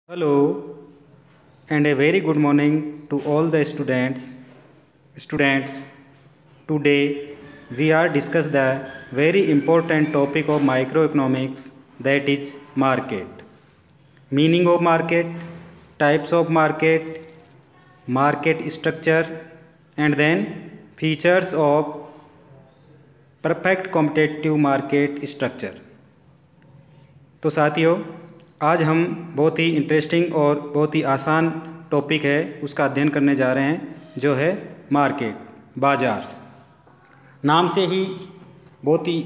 Hello and a very good morning to all the students. Students, today we are discuss the very important topic of microeconomics, that is market. Meaning of market, types of market, market structure, and then features of perfect competitive market structure. तो साथियों, आज हम बहुत ही interesting और बहुत ही आसान topic है उसका अध्ययन करने जा रहे हैं, जो है मार्केट, बाज़ार। नाम से ही बहुत ही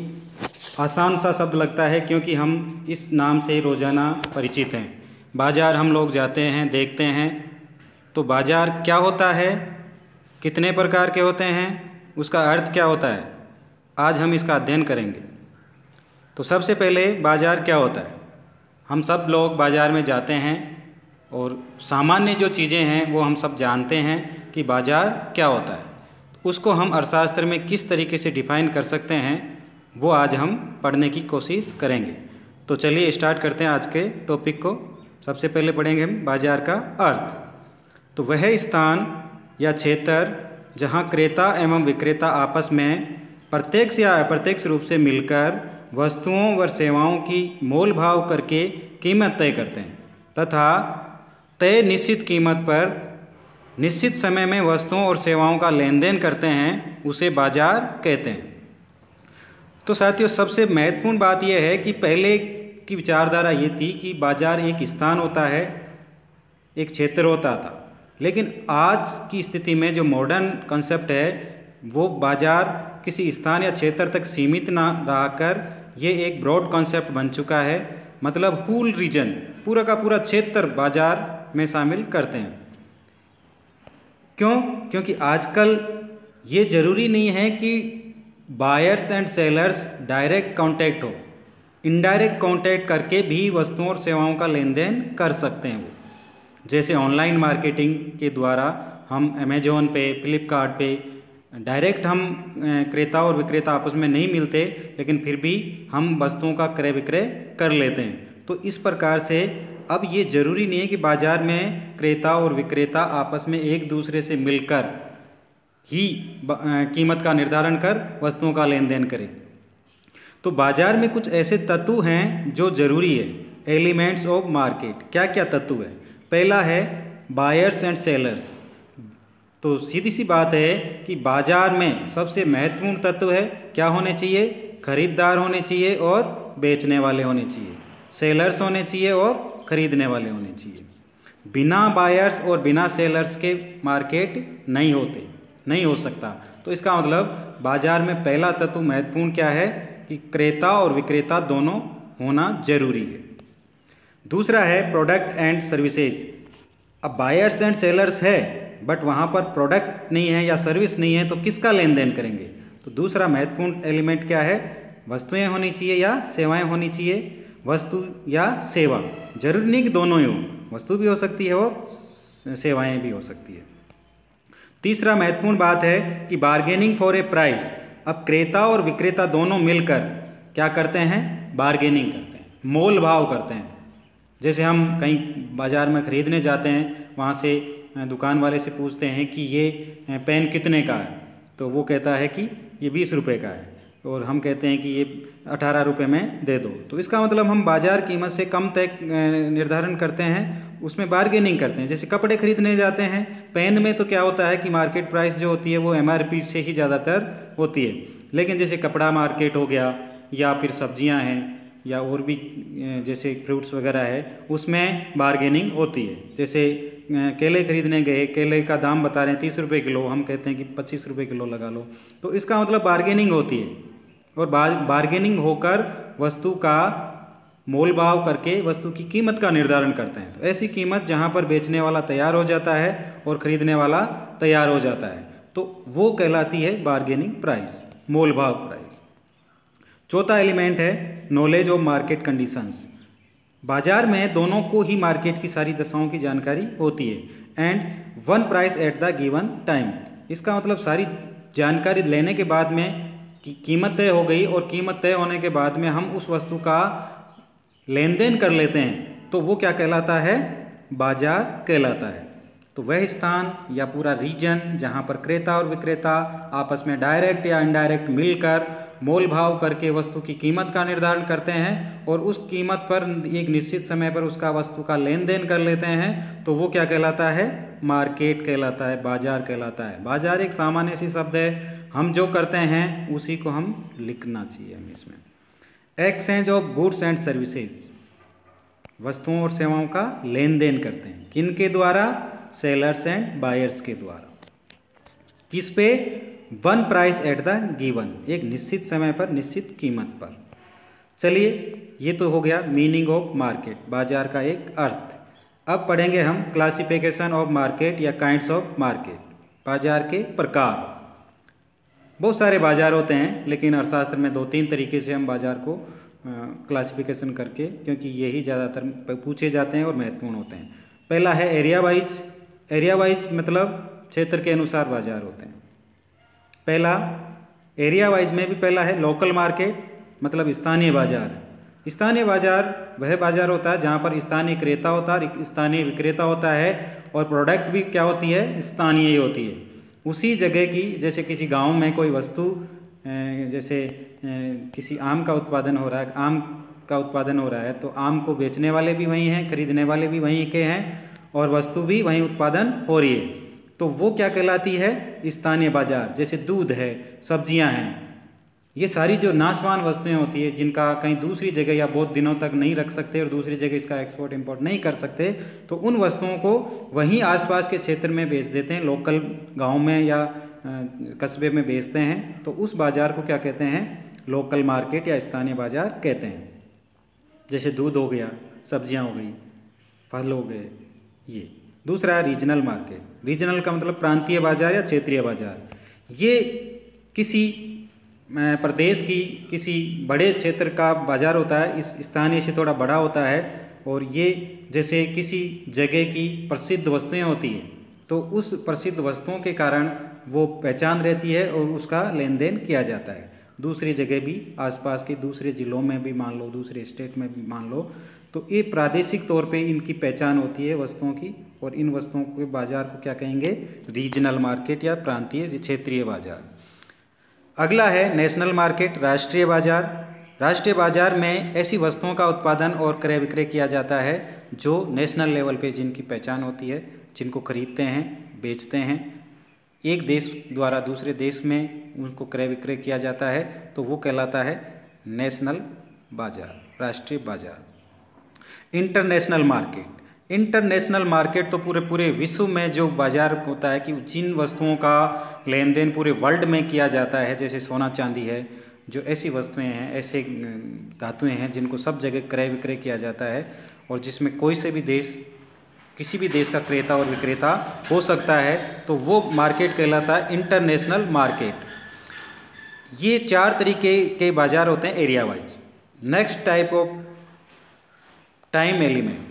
आसान सा शब्द लगता है, क्योंकि हम इस नाम से रोज़ाना परिचित हैं। बाज़ार हम लोग जाते हैं, देखते हैं। तो बाज़ार क्या होता है, कितने प्रकार के होते हैं, उसका अर्थ क्या होता है, आज हम इसका अध्ययन करेंगे। तो सबसे पहले बाज़ार क्या होता है। हम सब लोग बाज़ार में जाते हैं और सामान्य जो चीज़ें हैं वो हम सब जानते हैं कि बाज़ार क्या होता है। उसको हम अर्थशास्त्र में किस तरीके से डिफ़ाइन कर सकते हैं, वो आज हम पढ़ने की कोशिश करेंगे। तो चलिए स्टार्ट करते हैं आज के टॉपिक को। सबसे पहले पढ़ेंगे हम बाज़ार का अर्थ। तो वह स्थान या क्षेत्र जहाँ क्रेता एवं विक्रेता आपस में प्रत्यक्ष या अप्रत्यक्ष रूप से मिलकर वस्तुओं व सेवाओं की मोल भाव करके कीमत तय करते हैं तथा तय निश्चित कीमत पर निश्चित समय में वस्तुओं और सेवाओं का लेन देन करते हैं, उसे बाज़ार कहते हैं। तो साथियों, सबसे महत्वपूर्ण बात यह है कि पहले की विचारधारा ये थी कि बाज़ार एक स्थान होता है, एक क्षेत्र होता था। लेकिन आज की स्थिति में जो मॉडर्न कॉन्सेप्ट है, वो बाज़ार किसी स्थान या क्षेत्र तक सीमित ना रहकर ये एक ब्रॉड कॉन्सेप्ट बन चुका है। मतलब होल रीजन, पूरा का पूरा क्षेत्र बाज़ार में शामिल करते हैं। क्यों? क्योंकि आजकल ये ज़रूरी नहीं है कि buyers and sellers direct contact हो, इनडायरेक्ट कांटेक्ट करके भी वस्तुओं और सेवाओं का लेन देन कर सकते हैं। वो जैसे ऑनलाइन मार्केटिंग के द्वारा हम अमेजोन पे, फ्लिपकार्ट पे डायरेक्ट हम क्रेता और विक्रेता आपस में नहीं मिलते, लेकिन फिर भी हम वस्तुओं का क्रय विक्रय कर लेते हैं। तो इस प्रकार से अब ये ज़रूरी नहीं है कि बाज़ार में क्रेता और विक्रेता आपस में एक दूसरे से मिलकर ही कीमत का निर्धारण कर वस्तुओं का लेन देन करें। तो बाज़ार में कुछ ऐसे तत्व हैं जो ज़रूरी है, एलिमेंट्स ऑफ मार्केट। क्या क्या तत्व है? पहला है बायर्स एंड सेलर्स। तो सीधी सी बात है कि बाज़ार में सबसे महत्वपूर्ण तत्व है, क्या होने चाहिए? खरीदार होने चाहिए और बेचने वाले होने चाहिए, सेलर्स होने चाहिए और ख़रीदने वाले होने चाहिए। बिना बायर्स और बिना सेलर्स के मार्केट नहीं हो सकता। तो इसका मतलब बाज़ार में पहला तत्व महत्वपूर्ण क्या है कि क्रेता और विक्रेता दोनों होना जरूरी है। दूसरा है प्रोडक्ट एंड सर्विसेज। अब बायर्स एंड सेलर्स है, बट वहाँ पर प्रोडक्ट नहीं है या सर्विस नहीं है, तो किसका लेन देन करेंगे? तो दूसरा महत्वपूर्ण एलिमेंट क्या है? वस्तुएं होनी चाहिए या सेवाएं होनी चाहिए? वस्तु या सेवा, जरूरी नहीं कि दोनों ही हो, वस्तु भी हो सकती है और सेवाएं भी हो सकती है। तीसरा महत्वपूर्ण बात है कि बार्गेनिंग फॉर ए प्राइस। अब क्रेता और विक्रेता दोनों मिलकर क्या करते हैं? बार्गेनिंग करते हैं, मोल भाव करते हैं। जैसे हम कहीं बाज़ार में ख़रीदने जाते हैं, वहाँ से दुकान वाले से पूछते हैं कि ये पेन कितने का है, तो वो कहता है कि ये 20 रुपये का है, और हम कहते हैं कि ये 18 रुपये में दे दो। तो इसका मतलब हम बाज़ार कीमत से कम तय निर्धारण करते हैं, उसमें बार्गेनिंग करते हैं। जैसे कपड़े खरीदने जाते हैं, पेन में तो क्या होता है कि मार्केट प्राइस जो होती है वो MRP से ही ज़्यादातर होती है। लेकिन जैसे कपड़ा मार्केट हो गया, या फिर सब्जियां हैं, या और भी जैसे फ्रूट्स वगैरह है, उसमें बार्गेनिंग होती है। जैसे केले खरीदने गए, केले का दाम बता रहे हैं 30 रुपये किलो, हम कहते हैं कि 25 रुपये किलो लगा लो। तो इसका मतलब बार्गेनिंग होती है, और बार्गेनिंग होकर वस्तु का मोल भाव करके वस्तु की कीमत का निर्धारण करते हैं। तो ऐसी कीमत जहाँ पर बेचने वाला तैयार हो जाता है और ख़रीदने वाला तैयार हो जाता है, तो वो कहलाती है बार्गेनिंग प्राइस, मोल भाव प्राइस। चौथा एलिमेंट है नॉलेज ऑफ मार्केट कंडीशंस। बाज़ार में दोनों को ही मार्केट की सारी दशाओं की जानकारी होती है। And one price at the given time. इसका मतलब सारी जानकारी लेने के बाद में कीमत तय हो गई, और कीमत तय होने के बाद में हम उस वस्तु का लेन देन कर लेते हैं, तो वो क्या कहलाता है? बाजार कहलाता है। तो वह स्थान या पूरा रीजन जहाँ पर क्रेता और विक्रेता आपस में डायरेक्ट या इनडायरेक्ट मिलकर मोल भाव करके वस्तु की कीमत का निर्धारण करते हैं और उस कीमत पर एक निश्चित समय पर उसका वस्तु का लेन देन कर लेते हैं, तो वो क्या कहलाता है? मार्केट कहलाता है, बाजार कहलाता है। बाजार एक सामान्य सी शब्द है, हम जो करते हैं उसी को हम लिखना चाहिए हमें इसमें। Exchange of goods and services, वस्तुओं और सेवाओं का लेन देन करते हैं। किन के द्वारा? सेलर्स एंड बायर्स के द्वारा। किस पे? One price at the given, एक निश्चित समय पर निश्चित कीमत पर। चलिए, ये तो हो गया मीनिंग ऑफ मार्केट, बाजार का एक अर्थ। अब पढ़ेंगे हम क्लासिफिकेशन ऑफ मार्केट या काइंड्स ऑफ मार्केट, बाजार के प्रकार। बहुत सारे बाजार होते हैं, लेकिन अर्थशास्त्र में 2-3 तरीके से हम बाजार को क्लासिफिकेशन करके, क्योंकि यही ज़्यादातर पूछे जाते हैं और महत्वपूर्ण होते हैं। पहला है एरिया वाइज। एरिया वाइज मतलब क्षेत्र के अनुसार बाजार होते हैं। पहला एरिया वाइज में भी पहला है लोकल मार्केट, मतलब स्थानीय बाजार। स्थानीय बाजार वह बाजार होता है जहाँ पर स्थानीय क्रेता होता है, स्थानीय विक्रेता होता है और प्रोडक्ट भी क्या होती है? स्थानीय ही होती है। उसी जगह की, जैसे किसी गांव में कोई वस्तु, जैसे किसी आम का उत्पादन हो रहा है, आम का उत्पादन हो रहा है, तो आम को बेचने वाले भी वहीं हैं, खरीदने वाले भी वहीं के हैं और वस्तु भी वहीं उत्पादन हो रही है, तो वो क्या कहलाती है? स्थानीय बाजार। जैसे दूध है, सब्जियां हैं, ये सारी जो नाशवान वस्तुएं होती है जिनका कहीं दूसरी जगह या बहुत दिनों तक नहीं रख सकते और दूसरी जगह इसका एक्सपोर्ट इंपोर्ट नहीं कर सकते, तो उन वस्तुओं को वहीं आसपास के क्षेत्र में बेच देते हैं, लोकल गांव में या कस्बे में बेचते हैं, तो उस बाजार को क्या कहते हैं? लोकल मार्केट या स्थानीय बाजार कहते हैं। जैसे दूध हो गया, सब्जियां हो गई, फल हो गए, ये। दूसरा है रीजनल मार्केट। रीजनल का मतलब प्रांतीय बाजार या क्षेत्रीय बाजार। ये किसी प्रदेश की किसी बड़े क्षेत्र का बाजार होता है, इस स्थानीय से थोड़ा बड़ा होता है, और ये जैसे किसी जगह की प्रसिद्ध वस्तुएं होती हैं, तो उस प्रसिद्ध वस्तुओं के कारण वो पहचान रहती है और उसका लेन देन किया जाता है। दूसरी जगह भी, आसपास के दूसरे ज़िलों में भी मान लो, दूसरे स्टेट में भी मान लो, तो ये प्रादेशिक तौर पे इनकी पहचान होती है वस्तुओं की, और इन वस्तुओं के बाजार को क्या कहेंगे? रीजनल मार्केट या प्रांतीय क्षेत्रीय बाजार। अगला है नेशनल मार्केट, राष्ट्रीय बाजार। राष्ट्रीय बाजार में ऐसी वस्तुओं का उत्पादन और क्रय विक्रय किया जाता है जो नेशनल लेवल पे जिनकी पहचान होती है, जिनको खरीदते हैं, बेचते हैं, एक देश द्वारा दूसरे देश में उनको क्रय विक्रय किया जाता है, तो वो कहलाता है नेशनल बाजार, राष्ट्रीय बाजार। International market. इंटरनेशनल मार्केट तो पूरे विश्व में जो बाजार होता है कि जिन वस्तुओं का लेन देन पूरे वर्ल्ड में किया जाता है, जैसे सोना चांदी है, जो ऐसी वस्तुएं हैं, ऐसे धातुएं हैं जिनको सब जगह क्रय विक्रय किया जाता है और जिसमें कोई से भी देश, किसी भी देश का क्रेता और विक्रेता हो सकता है, तो वो मार्केट कहलाता है इंटरनेशनल मार्केट। ये 4 तरीके के बाजार होते हैं area wise. Next type of time element.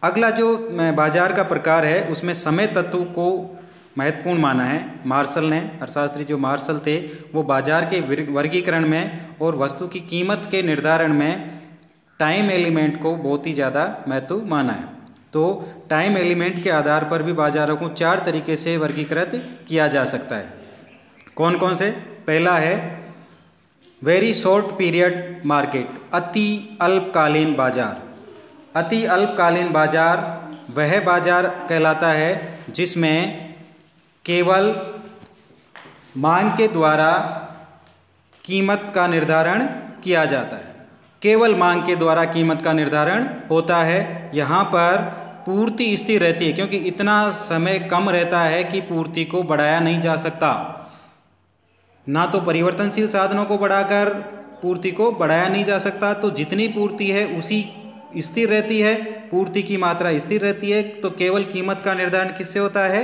अगला जो बाजार का प्रकार है उसमें समय तत्व को महत्वपूर्ण माना है मार्शल ने। अर्थशास्त्री जो मार्शल थे वो बाजार के वर्गीकरण में और वस्तु की कीमत के निर्धारण में टाइम एलिमेंट को बहुत ही ज़्यादा महत्व माना है। तो टाइम एलिमेंट के आधार पर भी बाजारों को 4 तरीके से वर्गीकृत किया जा सकता है। कौन कौन से? पहला है वेरी शॉर्ट पीरियड मार्केट, अति अल्पकालीन बाजार। अति अल्पकालीन बाजार वह बाजार कहलाता है जिसमें केवल मांग के द्वारा कीमत का निर्धारण किया जाता है। केवल मांग के द्वारा कीमत का निर्धारण होता है। यहाँ पर पूर्ति स्थिर रहती है क्योंकि इतना समय कम रहता है कि पूर्ति को बढ़ाया नहीं जा सकता। ना तो परिवर्तनशील साधनों को बढ़ाकर पूर्ति को बढ़ाया नहीं जा सकता, तो जितनी पूर्ति है उसी स्थिर रहती है, पूर्ति की मात्रा स्थिर रहती है। तो केवल कीमत का निर्धारण किससे होता है?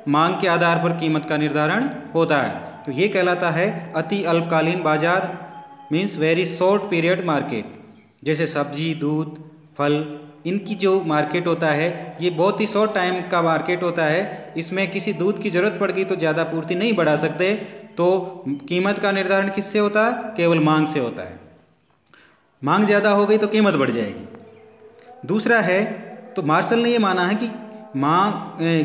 मांग के आधार पर कीमत का निर्धारण होता है। तो ये कहलाता है अति अल्पकालीन बाजार, means very short period market. जैसे सब्जी, दूध, फल, इनकी जो मार्केट होता है ये बहुत ही शॉर्ट टाइम का मार्केट होता है। इसमें किसी दूध की ज़रूरत पड़ गई तो ज़्यादा पूर्ति नहीं बढ़ा सकते, तो कीमत का निर्धारण किससे होता है? केवल मांग से होता है। मांग ज़्यादा हो गई तो कीमत बढ़ जाएगी। दूसरा है तो मार्शल ने ये माना है कि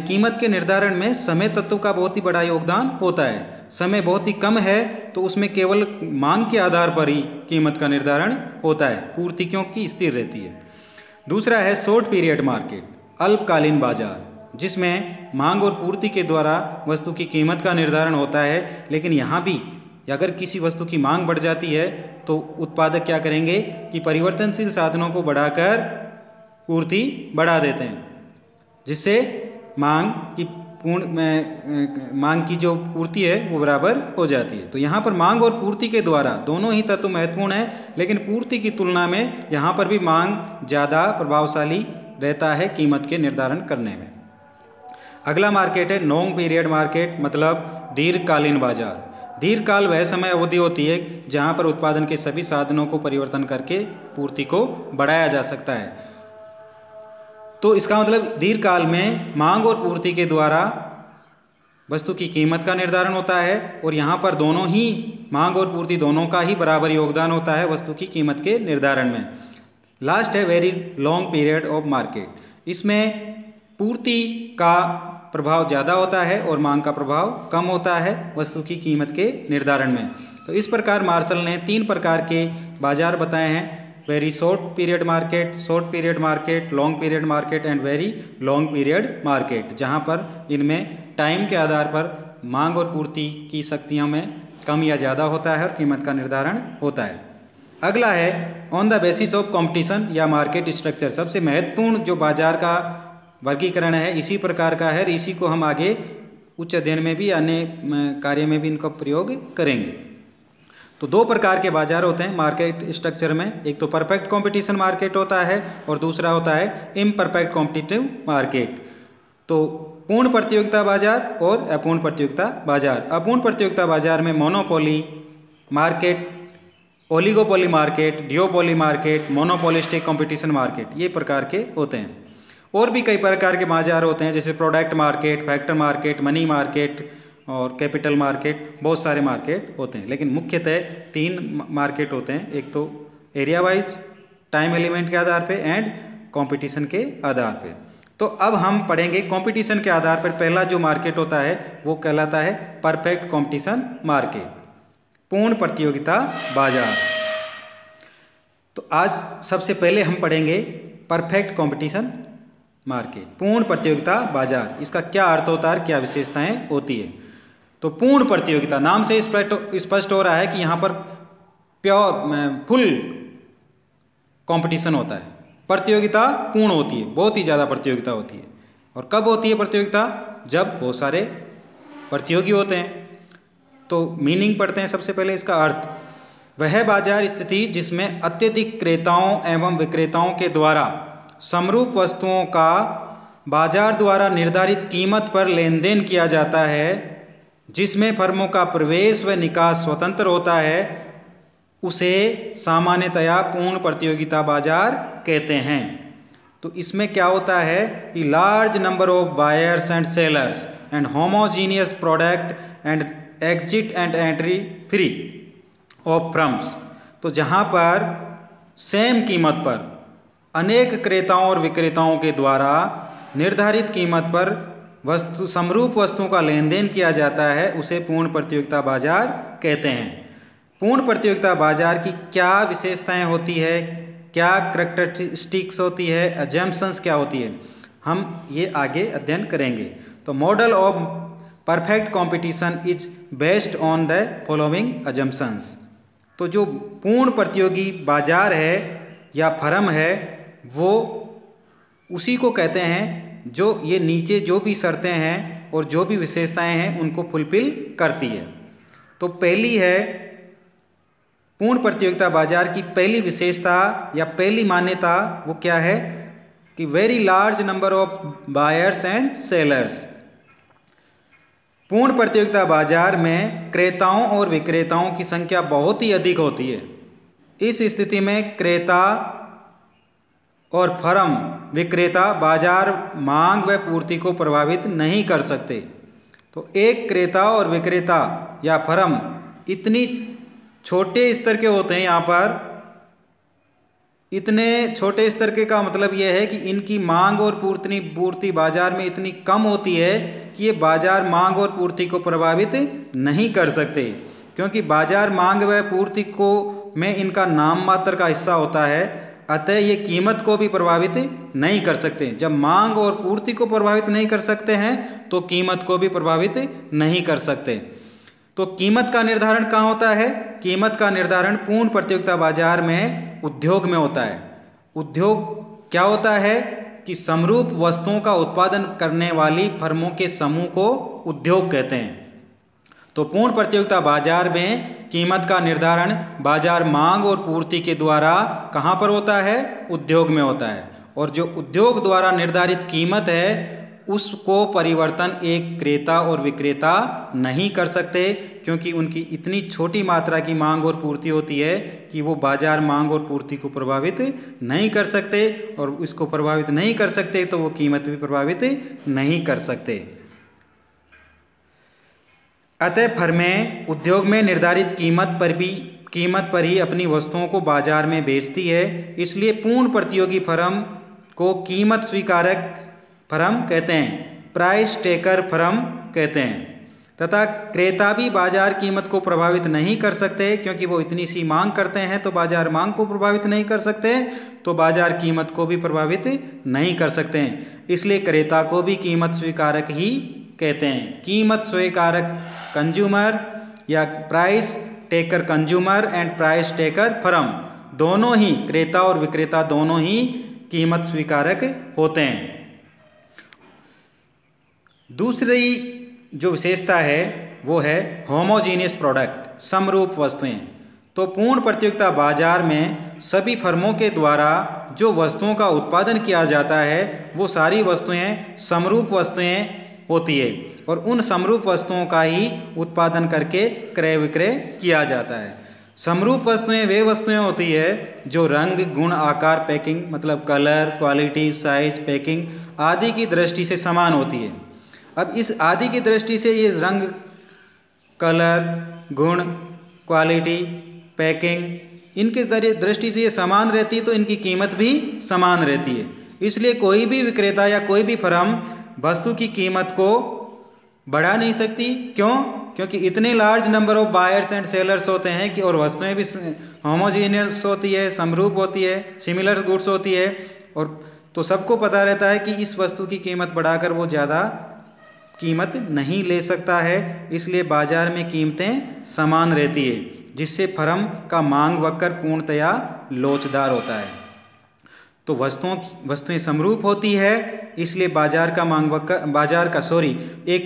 कीमत के निर्धारण में समय तत्व का बहुत ही बड़ा योगदान होता है। समय बहुत ही कम है तो उसमें केवल मांग के आधार पर ही कीमत का निर्धारण होता है, पूर्ति क्योंकि स्थिर रहती है। दूसरा है शॉर्ट पीरियड मार्केट, अल्पकालीन बाजार, जिसमें मांग और पूर्ति के द्वारा वस्तु की कीमत का निर्धारण होता है। लेकिन यहाँ भी अगर किसी वस्तु की मांग बढ़ जाती है तो उत्पादक क्या करेंगे कि परिवर्तनशील साधनों को बढ़ाकर पूर्ति बढ़ा देते हैं, जिससे मांग की जो पूर्ति है वो बराबर हो जाती है। तो यहाँ पर मांग और पूर्ति के द्वारा दोनों ही तत्व महत्वपूर्ण हैं, लेकिन पूर्ति की तुलना में यहाँ पर भी मांग ज़्यादा प्रभावशाली रहता है कीमत के निर्धारण करने में। अगला मार्केट है लॉन्ग पीरियड मार्केट, मतलब दीर्घकालीन बाजार। दीर्घकाल वह समय अवधि होती है जहाँ पर उत्पादन के सभी साधनों को परिवर्तन करके पूर्ति को बढ़ाया जा सकता है। तो इसका मतलब दीर्घकाल में मांग और पूर्ति के द्वारा वस्तु की कीमत का निर्धारण होता है, और यहाँ पर दोनों ही मांग और पूर्ति दोनों का ही बराबर योगदान होता है वस्तु की कीमत के निर्धारण में। लास्ट है very long period of market. इसमें पूर्ति का प्रभाव ज़्यादा होता है और मांग का प्रभाव कम होता है वस्तु की कीमत के निर्धारण में। तो इस प्रकार मार्शल ने 3 प्रकार के बाजार बताए हैं, very short period market, short period market, long period market and very long period market, जहाँ पर इनमें टाइम के आधार पर मांग और पूर्ति की शक्तियों में कम या ज़्यादा होता है और कीमत का निर्धारण होता है। अगला है on the basis of competition या मार्केट स्ट्रक्चर। सबसे महत्वपूर्ण जो बाजार का वर्गीकरण है इसी प्रकार का है, इसी को हम आगे उच्च अध्ययन में भी, अन्य कार्य में भी इनका प्रयोग करेंगे। तो 2 प्रकार के बाजार होते हैं मार्केट स्ट्रक्चर में, एक तो परफेक्ट कंपटीशन मार्केट होता है और दूसरा होता है इम्परफेक्ट कॉम्पिटिटिव मार्केट। तो पूर्ण प्रतियोगिता बाजार और अपूर्ण प्रतियोगिता बाजार। अपूर्ण प्रतियोगिता बाजार में monopoly market, oligopoly market, डिओपोली market, monopolistic competition market, ये प्रकार के होते हैं। और भी कई प्रकार के बाजार होते हैं जैसे product market, factor market, money market और कैपिटल मार्केट, बहुत सारे मार्केट होते हैं। लेकिन मुख्यतः 3 मार्केट होते हैं, एक तो एरिया वाइज, टाइम एलिमेंट के आधार पे एंड कंपटीशन के आधार पे। तो अब हम पढ़ेंगे कंपटीशन के आधार पर पहला जो मार्केट होता है वो कहलाता है परफेक्ट कंपटीशन मार्केट, पूर्ण प्रतियोगिता बाजार। तो आज सबसे पहले हम पढ़ेंगे परफेक्ट कंपटीशन मार्केट, पूर्ण प्रतियोगिता बाजार। इसका क्या अर्थ होता है, क्या विशेषताएं होती है। तो पूर्ण प्रतियोगिता, नाम से स्पष्ट हो रहा है कि यहाँ पर प्योर फुल कंपटीशन होता है, प्रतियोगिता पूर्ण होती है, बहुत ही ज़्यादा प्रतियोगिता होती है। और कब होती है प्रतियोगिता, जब बहुत सारे प्रतियोगी होते हैं। तो मीनिंग पढ़ते हैं सबसे पहले इसका अर्थ। वह बाजार स्थिति जिसमें अत्यधिक क्रेताओं एवं विक्रेताओं के द्वारा समरूप वस्तुओं का बाजार द्वारा निर्धारित कीमत पर लेन देन किया जाता है, जिसमें फर्मों का प्रवेश व निकास स्वतंत्र होता है, उसे सामान्यतया पूर्ण प्रतियोगिता बाजार कहते हैं। तो इसमें क्या होता है कि large number of buyers and sellers and homogeneous product and exit and entry free of firms. तो जहाँ पर सेम कीमत पर अनेक क्रेताओं और विक्रेताओं के द्वारा निर्धारित कीमत पर समरूप वस्तुओं का लेन देन किया जाता है, उसे पूर्ण प्रतियोगिता बाजार कहते हैं। पूर्ण प्रतियोगिता बाजार की क्या विशेषताएं होती है, क्या करैक्टरिस्टिक्स होती है, अजम्पशंस क्या होती है, हम ये आगे अध्ययन करेंगे। तो model of perfect competition is based on the following assumptions. तो जो पूर्ण प्रतियोगी बाजार है या फर्म है वो उसी को कहते हैं जो ये नीचे जो भी शर्तें हैं और जो भी विशेषताएं हैं उनको फुलफिल करती है। तो पहली है पूर्ण प्रतियोगिता बाजार की पहली विशेषता या पहली मान्यता, वो क्या है कि very large number of buyers and sellers. पूर्ण प्रतियोगिता बाजार में क्रेताओं और विक्रेताओं की संख्या बहुत ही अधिक होती है। इस स्थिति में क्रेता और फर्म विक्रेता बाजार मांग व पूर्ति को प्रभावित नहीं कर सकते। तो एक क्रेता और विक्रेता या फर्म इतनी छोटे स्तर के होते हैं यहाँ पर, इतने छोटे स्तर के का मतलब यह है कि इनकी मांग और पूर्ति बाजार में इतनी कम होती है कि ये बाजार मांग और पूर्ति को प्रभावित नहीं कर सकते, क्योंकि बाजार मांग व पूर्ति को में इनका नाम मात्र का हिस्सा होता है, अतः ये कीमत को भी प्रभावित नहीं कर सकते। जब मांग और पूर्ति को प्रभावित नहीं कर सकते हैं तो कीमत को भी प्रभावित नहीं कर सकते। तो कीमत का निर्धारण कहाँ होता है? कीमत का निर्धारण पूर्ण प्रतियोगिता बाजार में उद्योग में होता है। उद्योग क्या होता है कि समरूप वस्तुओं का उत्पादन करने वाली फर्मों के समूह को उद्योग कहते हैं। तो पूर्ण प्रतियोगिता बाजार में कीमत का निर्धारण बाजार मांग और पूर्ति के द्वारा कहाँ पर होता है? उद्योग में होता है। और जो उद्योग द्वारा निर्धारित कीमत है उसको परिवर्तन एक क्रेता और विक्रेता नहीं कर सकते, क्योंकि उनकी इतनी छोटी मात्रा की मांग और पूर्ति होती है कि वो बाजार मांग और पूर्ति को प्रभावित नहीं कर सकते, और इसको प्रभावित नहीं कर सकते तो वो कीमत भी प्रभावित नहीं कर सकते। अतः फर्में उद्योग में निर्धारित कीमत पर ही अपनी वस्तुओं को बाजार में बेचती है, इसलिए पूर्ण प्रतियोगी फर्म को कीमत स्वीकारक फर्म कहते हैं, प्राइस टेकर फर्म कहते हैं। तथा क्रेता भी बाजार कीमत को प्रभावित नहीं कर सकते, क्योंकि वो इतनी सी मांग करते हैं तो बाजार मांग को प्रभावित नहीं कर सकते, तो बाजार कीमत को भी प्रभावित नहीं कर सकते हैं। इसलिए क्रेता को भी कीमत स्वीकारक ही कहते हैं। कीमत स्वीकारक कंज्यूमर या price taker consumer and price taker firm दोनों ही, क्रेता और विक्रेता दोनों ही कीमत स्वीकारक होते हैं। दूसरी जो विशेषता है वो है होमोजीनियस प्रोडक्ट, समरूप वस्तुएं। तो पूर्ण प्रतियोगिता बाजार में सभी फर्मों के द्वारा जो वस्तुओं का उत्पादन किया जाता है वो सारी वस्तुएं समरूप वस्तुएं होती है, और उन समरूप वस्तुओं का ही उत्पादन करके क्रय विक्रय किया जाता है। समरूप वस्तुएं वे वस्तुएं होती है जो रंग, गुण, आकार, पैकिंग मतलब कलर, क्वालिटी, साइज, पैकिंग आदि की दृष्टि से समान होती है। अब इस आदि की दृष्टि से ये रंग, कलर, गुण, क्वालिटी, पैकिंग इनके दृष्टि से ये समान रहती है, तो इनकी कीमत भी समान रहती है। इसलिए कोई भी विक्रेता या कोई भी फर्म वस्तु की कीमत को बढ़ा नहीं सकती। क्यों? क्योंकि इतने large number of buyers and sellers होते हैं कि, और वस्तुएं भी होमोजीनियस होती है, समरूप होती है, सिमिलर गुड्स होती है, और तो सबको पता रहता है कि इस वस्तु की कीमत बढ़ाकर वो ज़्यादा कीमत नहीं ले सकता है। इसलिए बाजार में कीमतें समान रहती है, जिससे फर्म का मांग वक्र पूर्णतया लोचदार होता है। तो वस्तुएं समरूप होती है, इसलिए एक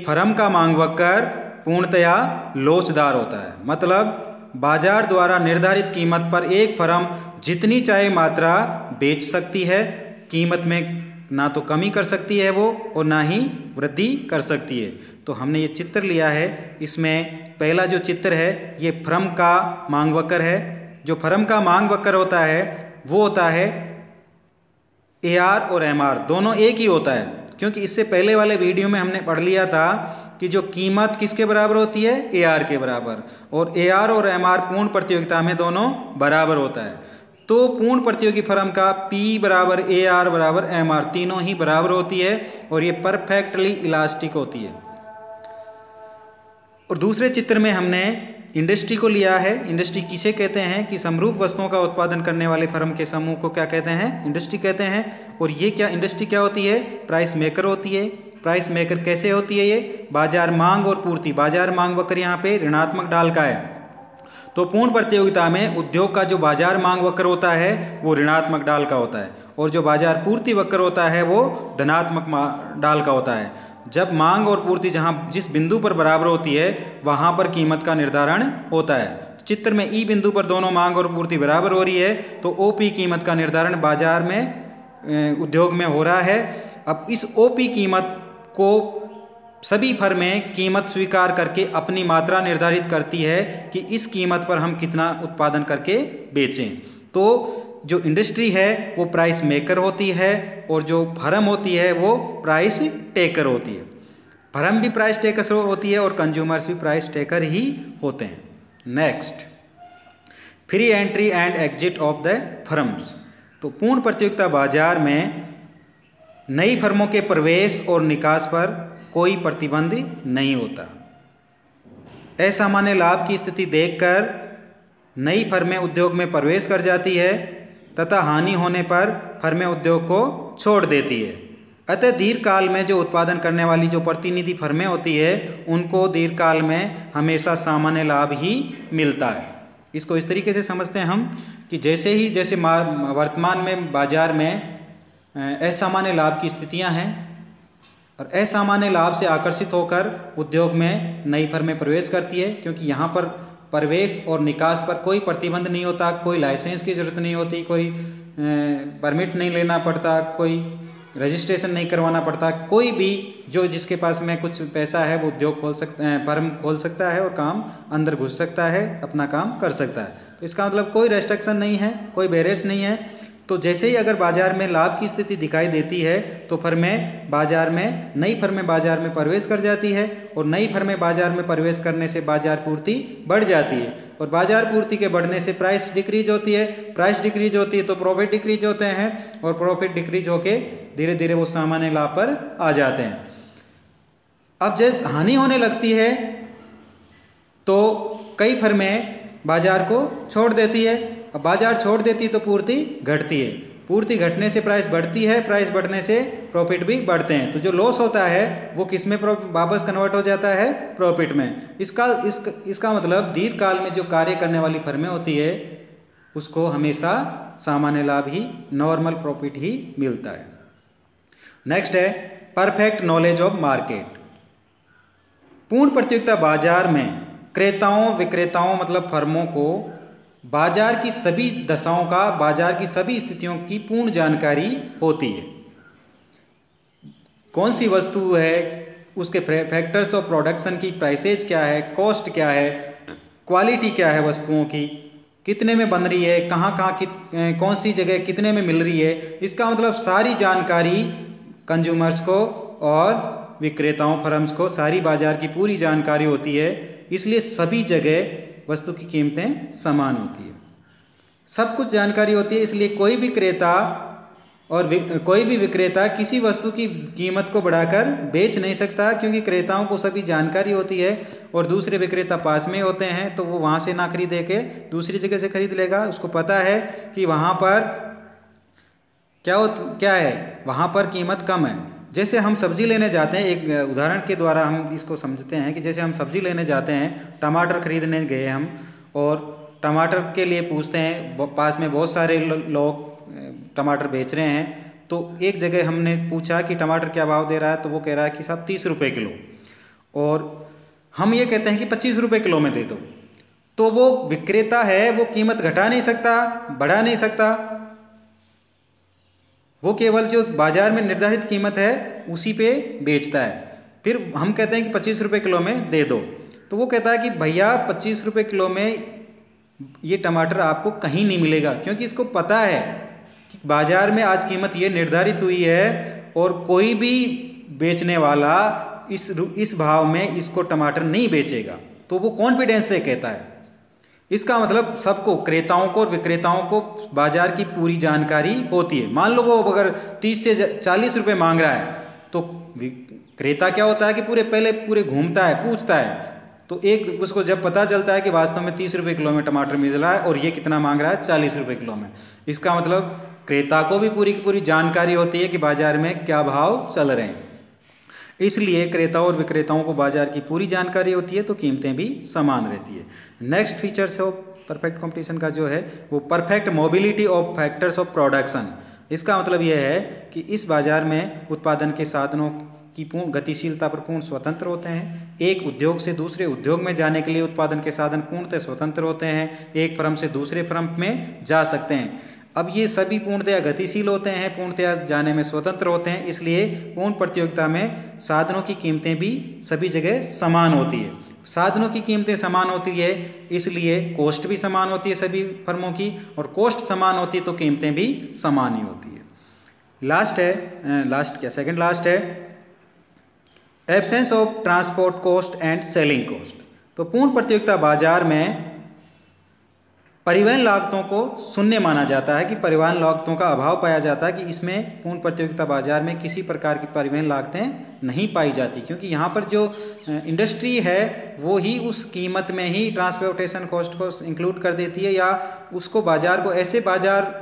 फर्म का मांग वक्र पूर्णतया लोचदार होता है। मतलब बाजार द्वारा निर्धारित कीमत पर एक फर्म जितनी चाहे मात्रा बेच सकती है, कीमत में ना तो कमी कर सकती है वो और ना ही वृद्धि कर सकती है। तो हमने ये चित्र लिया है, इसमें पहला जो चित्र है ये फर्म का मांग वक्र है। जो फर्म का मांग वक्र होता है वो होता है AR और MR दोनों एक ही होता है, क्योंकि इससे पहले वाले वीडियो में हमने पढ़ लिया था कि जो कीमत किसके बराबर होती है? AR के बराबर, और AR और MR पूर्ण प्रतियोगिता में दोनों बराबर होता है। तो पूर्ण प्रतियोगी फर्म का P बराबर AR बराबर MR तीनों ही बराबर होती है, और ये परफेक्टली इलास्टिक होती है। और दूसरे चित्र में हमने इंडस्ट्री को लिया है। इंडस्ट्री किसे कहते हैं कि समरूप वस्तुओं का उत्पादन करने वाले फर्म के समूह को क्या कहते हैं? इंडस्ट्री कहते हैं। और ये क्या इंडस्ट्री क्या होती है? प्राइस मेकर होती है। प्राइस मेकर कैसे होती है? ये बाजार मांग और पूर्ति, बाजार मांग वक्र यहाँ पे ऋणात्मक डाल का है। तो पूर्ण प्रतियोगिता में उद्योग का जो बाजार मांग वक्र होता है वो ऋणात्मक डाल का होता है, और जो बाजार पूर्ति वक्र होता है वो धनात्मक डाल का होता है। जब मांग और पूर्ति जिस बिंदु पर बराबर होती है वहाँ पर कीमत का निर्धारण होता है। चित्र में E बिंदु पर दोनों मांग और पूर्ति बराबर हो रही है, तो OP कीमत का निर्धारण बाजार में उद्योग में हो रहा है। अब इस OP कीमत को सभी फर्में कीमत स्वीकार करके अपनी मात्रा निर्धारित करती है कि इस कीमत पर हम कितना उत्पादन करके बेचें। तो जो इंडस्ट्री है वो प्राइस मेकर होती है, और जो फर्म होती है वो प्राइस टेकर होती है। फर्म भी प्राइस टेकर होती है और कंज्यूमर्स भी प्राइस टेकर ही होते हैं। Next, free entry and exit of the firms. तो पूर्ण प्रतियोगिता बाजार में नई फर्मों के प्रवेश और निकास पर कोई प्रतिबंध नहीं होता। असामान्य लाभ की स्थिति देखकर नई फर्में उद्योग में प्रवेश कर जाती है तथा हानि होने पर फर्में उद्योग को छोड़ देती है। अतः दीर्घकाल में जो उत्पादन करने वाली जो प्रतिनिधि फर्में होती है उनको दीर्घकाल में हमेशा सामान्य लाभ ही मिलता है। इसको इस तरीके से समझते हैं हम कि जैसे वर्तमान में बाजार में असामान्य लाभ की स्थितियां हैं और असामान्य लाभ से आकर्षित होकर उद्योग में नई फर्में प्रवेश करती है, क्योंकि यहाँ पर प्रवेश और निकास पर कोई प्रतिबंध नहीं होता, कोई लाइसेंस की ज़रूरत नहीं होती, कोई परमिट नहीं लेना पड़ता, कोई रजिस्ट्रेशन नहीं करवाना पड़ता। कोई भी जो जिसके पास में कुछ पैसा है वो उद्योग खोल सकता है, फर्म खोल सकता है और काम अंदर घुस सकता है, अपना काम कर सकता है। तो इसका मतलब कोई रेस्ट्रिक्शन नहीं है, कोई बैरियर्स नहीं है। तो जैसे ही अगर बाजार में लाभ की स्थिति दिखाई देती है तो नई फर्में बाजार में प्रवेश कर जाती है और नई फर्में बाजार में प्रवेश करने से बाजार पूर्ति बढ़ जाती है और बाजार पूर्ति के बढ़ने से प्राइस डिक्रीज होती है। प्राइस डिक्रीज होती है तो प्रॉफिट डिक्रीज होते हैं और प्रॉफिट डिक्रीज होके धीरे धीरे वो सामान्य लाभ पर आ जाते हैं। अब जब हानि होने लगती है तो कई फर्में बाजार को छोड़ देती है। अब बाजार छोड़ देती है तो पूर्ति घटती है, पूर्ति घटने से प्राइस बढ़ती है, प्राइस बढ़ने से प्रॉफिट भी बढ़ते हैं। तो जो लॉस होता है वो किस में वापस कन्वर्ट हो जाता है? प्रॉफिट में। इसका मतलब दीर्घकाल में जो कार्य करने वाली फर्में होती है उसको हमेशा सामान्य लाभ ही, नॉर्मल प्रॉफिट ही मिलता है। नेक्स्ट है परफेक्ट नॉलेज ऑफ मार्केट। पूर्ण प्रतियोगिता बाजार में क्रेताओं विक्रेताओं मतलब फर्मों को बाजार की सभी दशाओं का, बाजार की सभी स्थितियों की पूर्ण जानकारी होती है। कौन सी वस्तु है, उसके फैक्टर्स ऑफ प्रोडक्शन की प्राइसेज क्या है, कॉस्ट क्या है, क्वालिटी क्या है वस्तुओं की, कितने में बन रही है, कौन सी जगह कितने में मिल रही है। इसका मतलब सारी जानकारी कंज्यूमर्स को और विक्रेताओं फर्म्स को सारी बाजार की पूरी जानकारी होती है। इसलिए सभी जगह वस्तु की कीमतें समान होती है, सब कुछ जानकारी होती है। इसलिए कोई भी क्रेता और कोई भी विक्रेता किसी वस्तु की कीमत को बढ़ाकर बेच नहीं सकता, क्योंकि क्रेताओं को सभी जानकारी होती है और दूसरे विक्रेता पास में होते हैं तो वो वहाँ से ना खरीदे के दूसरी जगह से खरीद लेगा। उसको पता है कि वहाँ पर क्या है, वहाँ पर कीमत कम है। जैसे हम सब्ज़ी लेने जाते हैं, एक उदाहरण के द्वारा हम इसको समझते हैं कि जैसे हम सब्ज़ी लेने जाते हैं, टमाटर खरीदने गए हम और टमाटर के लिए पूछते हैं, पास में बहुत सारे लोग टमाटर बेच रहे हैं। तो एक जगह हमने पूछा कि टमाटर क्या भाव दे रहा है, तो वो कह रहा है कि साहब 30 रुपये किलो, और हम ये कहते हैं कि 25 रुपये किलो में दे दो। तो वो विक्रेता है वो कीमत घटा नहीं सकता, बढ़ा नहीं सकता, वो केवल जो बाजार में निर्धारित कीमत है उसी पे बेचता है। फिर हम कहते हैं कि 25 रुपये किलो में दे दो, तो वो कहता है कि भैया 25 रुपये किलो में ये टमाटर आपको कहीं नहीं मिलेगा, क्योंकि इसको पता है कि बाजार में आज कीमत ये निर्धारित हुई है और कोई भी बेचने वाला इस भाव में इसको टमाटर नहीं बेचेगा। तो वो कॉन्फिडेंस से कहता है। इसका मतलब सबको, क्रेताओं को और विक्रेताओं को बाजार की पूरी जानकारी होती है। मान लो वो अगर 30 से 40 रुपये मांग रहा है तो क्रेता क्या होता है कि पूरे घूमता है, पूछता है। तो एक उसको जब पता चलता है कि वास्तव में 30 रुपये किलो में टमाटर मिल रहा है और ये कितना मांग रहा है, 40 रुपये किलो में, इसका मतलब क्रेता को भी पूरी की पूरी जानकारी होती है कि बाजार में क्या भाव चल रहे हैं। इसलिए क्रेताओं और विक्रेताओं को बाजार की पूरी जानकारी होती है तो कीमतें भी समान रहती है। Next features of perfect competition का जो है वो perfect mobility of factors of production. इसका मतलब यह है कि इस बाजार में उत्पादन के साधनों की पूर्ण गतिशीलता पर पूर्ण स्वतंत्र होते हैं। एक उद्योग से दूसरे उद्योग में जाने के लिए उत्पादन के साधन पूर्णतः स्वतंत्र होते हैं, एक फर्म से दूसरे फर्म में जा सकते हैं। अब ये सभी पूर्णतया गतिशील होते हैं, पूर्णतया जाने में स्वतंत्र होते हैं। इसलिए पूर्ण प्रतियोगिता में साधनों की कीमतें भी सभी जगह समान होती है। साधनों की कीमतें समान होती है इसलिए कॉस्ट भी समान होती है सभी फर्मों की, और कॉस्ट समान होती है तो कीमतें भी समान ही होती है। सेकंड लास्ट है absence of transport cost and selling cost. तो पूर्ण प्रतियोगिता बाजार में परिवहन लागतों को शून्य माना जाता है कि परिवहन लागतों का अभाव पाया जाता है कि इसमें पूर्ण प्रतियोगिता बाजार में किसी प्रकार की परिवहन लागतें नहीं पाई जाती, क्योंकि यहाँ पर जो इंडस्ट्री है वो ही उस कीमत में ही ट्रांसपोर्टेशन कॉस्ट को इंक्लूड कर देती है, या उसको बाजार को ऐसे बाजार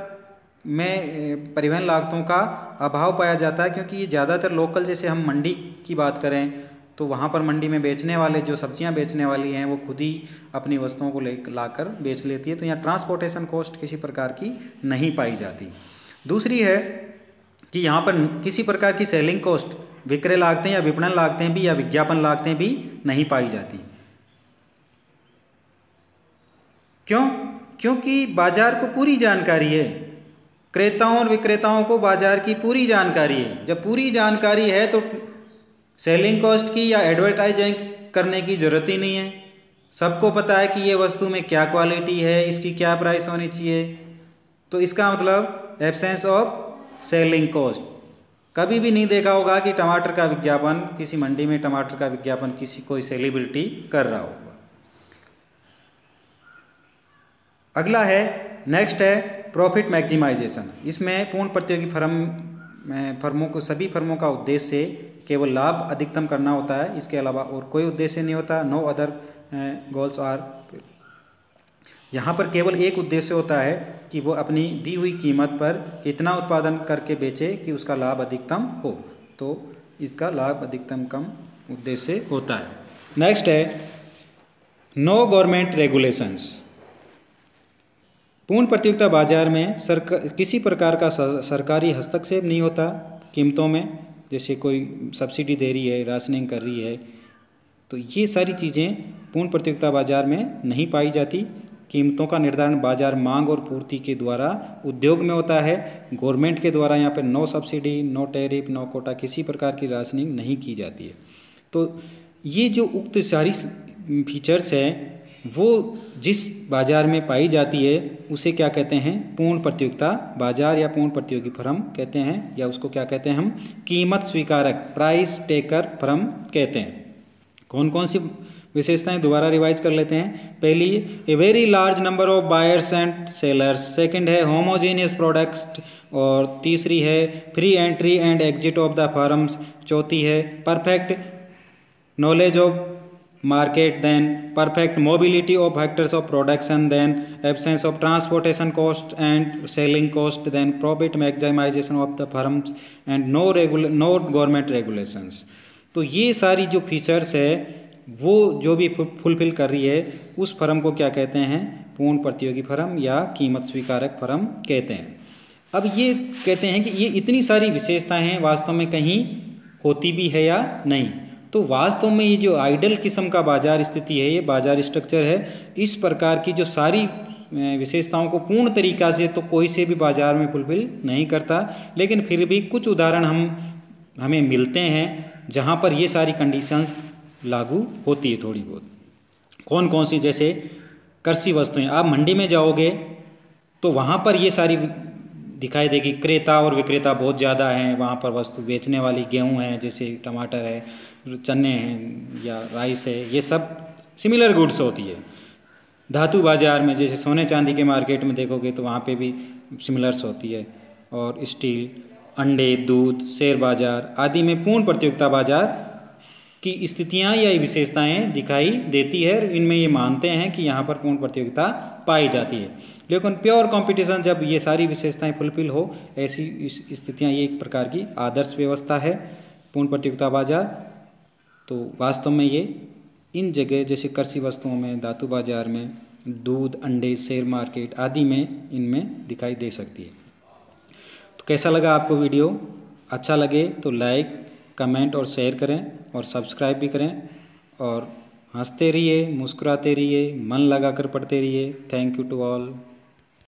में परिवहन लागतों का अभाव पाया जाता है, क्योंकि ये ज़्यादातर लोकल, जैसे हम मंडी की बात करें तो वहाँ पर मंडी में बेचने वाले जो सब्जियाँ बेचने वाली हैं वो खुद ही अपनी वस्तुओं को लाकर बेच लेती है, तो यहाँ ट्रांसपोर्टेशन कॉस्ट किसी प्रकार की नहीं पाई जाती। दूसरी है कि यहाँ पर किसी प्रकार की सेलिंग कॉस्ट, विक्रय लागतें या विपणन लागतें भी या विज्ञापन लागतें भी नहीं पाई जाती। क्यों? क्योंकि बाजार को पूरी जानकारी है, क्रेताओं और विक्रेताओं को बाजार की पूरी जानकारी है। जब पूरी जानकारी है तो सेलिंग कॉस्ट की या एडवर्टाइजिंग करने की ज़रूरत ही नहीं है। सबको पता है कि ये वस्तु में क्या क्वालिटी है, इसकी क्या प्राइस होनी चाहिए, तो इसका मतलब एब्सेंस ऑफ सेलिंग कॉस्ट। कभी भी नहीं देखा होगा कि टमाटर का विज्ञापन, किसी मंडी में टमाटर का विज्ञापन किसी कोई सेलिब्रिटी कर रहा होगा। अगला है, नेक्स्ट है प्रॉफिट मैक्सिमाइजेशन। इसमें पूर्ण प्रतियोगी फर्मों को, सभी फर्मों का उद्देश्य केवल लाभ अधिकतम करना होता है, इसके अलावा और कोई उद्देश्य नहीं होता। No other goals are. यहाँ पर केवल एक उद्देश्य होता है कि वो अपनी दी हुई कीमत पर कितना उत्पादन करके बेचे कि उसका लाभ अधिकतम हो, तो इसका लाभ अधिकतम कम उद्देश्य होता है। नेक्स्ट है नो गवर्नमेंट रेगुलेशंस। पूर्ण प्रतियोगिता बाजार में किसी प्रकार का सरकारी हस्तक्षेप नहीं होता कीमतों में, जैसे कोई सब्सिडी दे रही है, राशनिंग कर रही है, तो ये सारी चीज़ें पूर्ण प्रतियोगिता बाजार में नहीं पाई जाती। कीमतों का निर्धारण बाजार मांग और पूर्ति के द्वारा उद्योग में होता है। गवर्नमेंट के द्वारा यहाँ पर no subsidy, no tariff, no quota, किसी प्रकार की राशनिंग नहीं की जाती है। तो ये जो उक्त सारी फीचर्स हैं वो जिस बाजार में पाई जाती है उसे क्या कहते हैं? पूर्ण प्रतियोगिता बाजार या पूर्ण प्रतियोगी फर्म कहते हैं, या उसको क्या कहते हैं हम? कीमत स्वीकारक, प्राइस टेकर फर्म कहते हैं। कौन कौन सी विशेषताएं दोबारा रिवाइज कर लेते हैं। पहली, a very large number of buyers and sellers. Second है होमोजेनियस प्रोडक्ट्स, और तीसरी है free entry and exit of the firms. चौथी है perfect knowledge of market, then perfect mobility of factors of production, then absence of transportation cost and selling cost, then profit maximization of the firms and no government regulations। तो ये सारी जो features है वो जो भी फुलफिल कर रही है उस फर्म को क्या कहते हैं? पूर्ण प्रतियोगी फर्म या कीमत स्वीकारक फर्म कहते हैं। अब ये कहते हैं कि ये इतनी सारी विशेषताएं हैं, वास्तव में कहीं होती भी है या नहीं। तो वास्तव में ये जो आइडल किस्म का बाजार स्थिति है, ये बाजार स्ट्रक्चर है, इस प्रकार की जो सारी विशेषताओं को पूर्ण तरीक़ा से तो कोई से भी बाजार में फुलफिल नहीं करता, लेकिन फिर भी कुछ उदाहरण हमें मिलते हैं जहाँ पर ये सारी कंडीशंस लागू होती है थोड़ी बहुत। कौन कौन सी? जैसे कृषि वस्तुएं, आप मंडी में जाओगे तो वहाँ पर ये सारी दिखाई देगी। क्रेता और विक्रेता बहुत ज़्यादा हैं वहाँ पर। वस्तु बेचने वाली गेहूँ है, जैसे टमाटर है, चने हैं या राइस है, ये सब सिमिलर गुड्स होती है। धातु बाजार में जैसे सोने चांदी के मार्केट में देखोगे तो वहाँ पे भी सिमिलर्स होती है। और स्टील, अंडे, दूध, शेयर बाजार आदि में पूर्ण प्रतियोगिता बाजार की स्थितियाँ या विशेषताएं दिखाई देती है। इनमें ये मानते हैं कि यहाँ पर पूर्ण प्रतियोगिता पाई जाती है। लेकिन प्योर कंपटीशन, जब ये सारी विशेषताएं फुलफिल हो, ऐसी स्थितियाँ, ये एक प्रकार की आदर्श व्यवस्था है पूर्ण प्रतियोगिता बाजार। तो वास्तव में ये इन जगह जैसे कृषि वस्तुओं में, धातु बाजार में, दूध, अंडे, शेयर मार्केट आदि में इनमें दिखाई दे सकती है। तो कैसा लगा आपको वीडियो? अच्छा लगे तो लाइक, कमेंट और शेयर करें, और सब्सक्राइब भी करें, और हंसते रहिए, मुस्कुराते रहिए, मन लगाकर पढ़ते रहिए। Thank you to all.